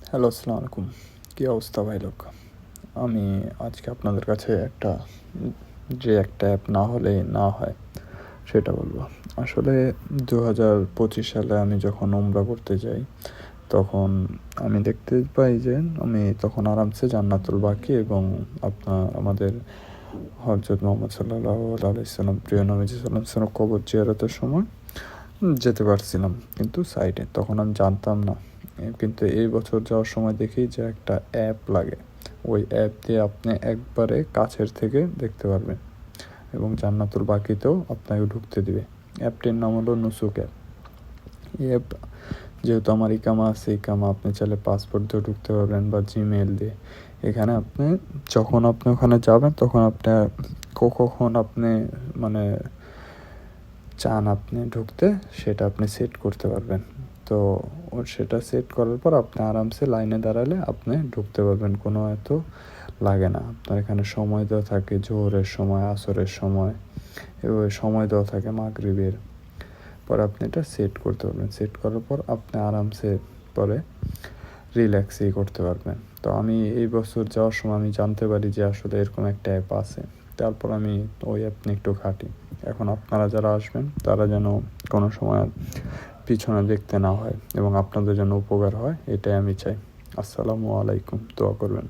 Hello, আসসালামু আলাইকুম। কী অবস্থা ভাই লোক? আমি আজকে আপনাদের কাছে একটা অ্যাপ না হলে না হয় সেটা বলবো। আসলে 2025 সালে আমি যখন উমরা করতে যাই, তখন আমি দেখতে পাই যে আমি তখন আরামসে জান্নাতুল বাকি এবং আমাদের হযরত মুহাম্মদ সাল্লাল্লাহু আলাইহি সাল্লাম, প্রিয় নবীজি সাল্লাল্লাহু আলাইহি সাল্লাম কবর জিয়ারতের সময় যেতে পারছিলাম, কিন্তু সাইডে তখন আমি জানতাম না। কিন্তু এই বছর যাওয়ার সময় দেখি যে একটা অ্যাপ লাগে। ওই অ্যাপ দিয়ে আপনি একবারে কাছের থেকে দেখতে পারবেন এবং জান্নাতুল বাকিতেও আপনাকে ঢুকতে দিবে। অ্যাপটির নাম হলো নুসুক অ্যাপ। এই অ্যাপ, যেহেতু আমার ইকামা আছে, ইকামা আপনি চাইলে পাসপোর্ট দিয়ে ঢুকতে পারবেন বা জিমেল দিয়ে। এখানে যখন আপনি ওখানে যাবেন, তখন কখন আপনি মানে চান আপনি ঢুকতে, সেটা আপনি সেট করতে পারবেন। তো সেটা সেট করার পর আপনি আরামসে লাইনে দাঁড়ালে আপনি ঢুকতে পারবেন, কোনো এত লাগে না। আপনার এখানে সময় দেওয়া থাকে, জোহরের সময়, আসরের সময়, এভাবে সময় দেওয়া থাকে মাগরিবের। পরে আপনি এটা সেট করতে পারবেন। সেট করার পর আপনি আরামসে পরে রিল্যাক্সই করতে পারবেন। তো আমি এই বছর যাওয়ার সময় আমি জানতে পারি যে আসলে এরকম একটা অ্যাপ আছে। তারপর আমি ওই অ্যাপ নিয়ে একটু ঘাঁটি। এখন আপনারা যারা আসবেন তারা যেন কোনো সময় পিছনে দেখতে না হয় এবং আপনাদের যেন উপকার হয়, এটাই আমি চাই। আসসালামু আলাইকুম, দোয়া করবেন।